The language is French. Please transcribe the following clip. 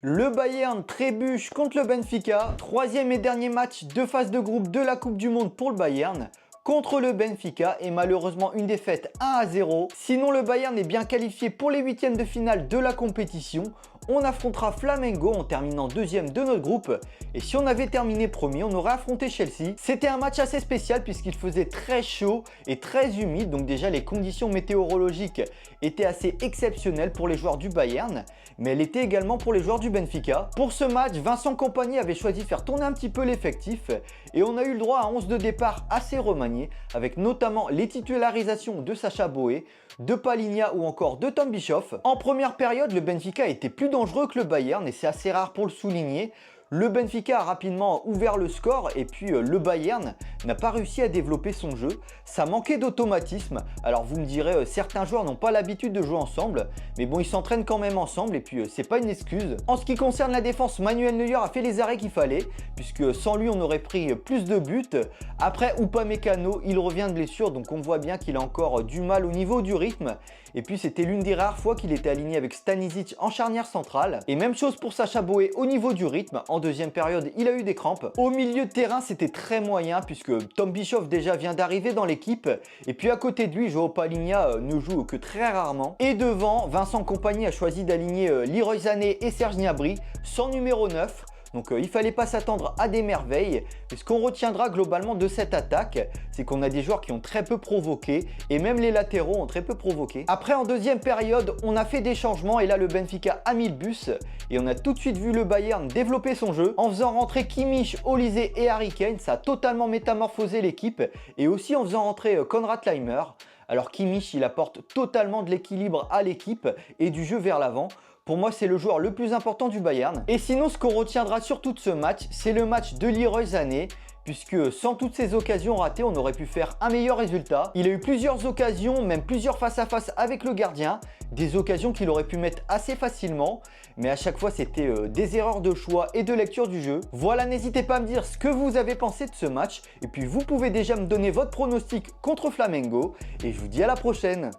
Le Bayern trébuche contre le Benfica, troisième et dernier match de phase de groupe de la Coupe du Monde pour le Bayern contre le Benfica et malheureusement une défaite 1-0. Sinon le Bayern est bien qualifié pour les huitièmes de finale de la compétition. On affrontera Flamengo en terminant deuxième de notre groupe et si on avait terminé premier, on aurait affronté Chelsea. C'était un match assez spécial puisqu'il faisait très chaud et très humide, donc déjà les conditions météorologiques étaient assez exceptionnelles pour les joueurs du Bayern, mais elles étaient également pour les joueurs du Benfica. Pour ce match, Vincent Kompany avait choisi de faire tourner un petit peu l'effectif et on a eu le droit à 11 de départ assez remanié avec notamment les titularisations de Sacha Boey, de Palhinha ou encore de Tom Bischoff. En première période, le Benfica était plus dangereux que le Bayern et c'est assez rare pour le souligner. Le Benfica a rapidement ouvert le score et puis le Bayern n'a pas réussi à développer son jeu. Ça manquait d'automatisme. Alors vous me direz, certains joueurs n'ont pas l'habitude de jouer ensemble, mais bon, ils s'entraînent quand même ensemble et puis c'est pas une excuse. En ce qui concerne la défense, Manuel Neuer a fait les arrêts qu'il fallait, puisque sans lui on aurait pris plus de buts. Après Upamecano, il revient de blessure, donc on voit bien qu'il a encore du mal au niveau du rythme. Et puis c'était l'une des rares fois qu'il était aligné avec Stanisic en charnière centrale. Et même chose pour Sacha Boey au niveau du rythme. En deuxième période, il a eu des crampes. Au milieu de terrain, c'était très moyen puisque Tom Bischoff déjà vient d'arriver dans l'équipe. Et puis à côté de lui, Joao Palhinha ne joue que très rarement. Et devant, Vincent Kompany a choisi d'aligner Leroy Sané et Serge Gnabry sans numéro 9. Donc il fallait pas s'attendre à des merveilles. Et ce qu'on retiendra globalement de cette attaque, c'est qu'on a des joueurs qui ont très peu provoqué et même les latéraux ont très peu provoqué. Après en deuxième période, on a fait des changements et là le Benfica a mis le bus et on a tout de suite vu le Bayern développer son jeu en faisant rentrer Kimmich, Olise et Harry Kane. Ça a totalement métamorphosé l'équipe et aussi en faisant rentrer Konrad Laimer. Alors Kimmich, il apporte totalement de l'équilibre à l'équipe et du jeu vers l'avant. Pour moi, c'est le joueur le plus important du Bayern. Et sinon, ce qu'on retiendra surtout de ce match, c'est le match de Leroy Sané, puisque sans toutes ces occasions ratées, on aurait pu faire un meilleur résultat. Il a eu plusieurs occasions, même plusieurs face-à-face avec le gardien, des occasions qu'il aurait pu mettre assez facilement, mais à chaque fois, c'était des erreurs de choix et de lecture du jeu. Voilà, n'hésitez pas à me dire ce que vous avez pensé de ce match, et puis vous pouvez déjà me donner votre pronostic contre Flamengo, et je vous dis à la prochaine.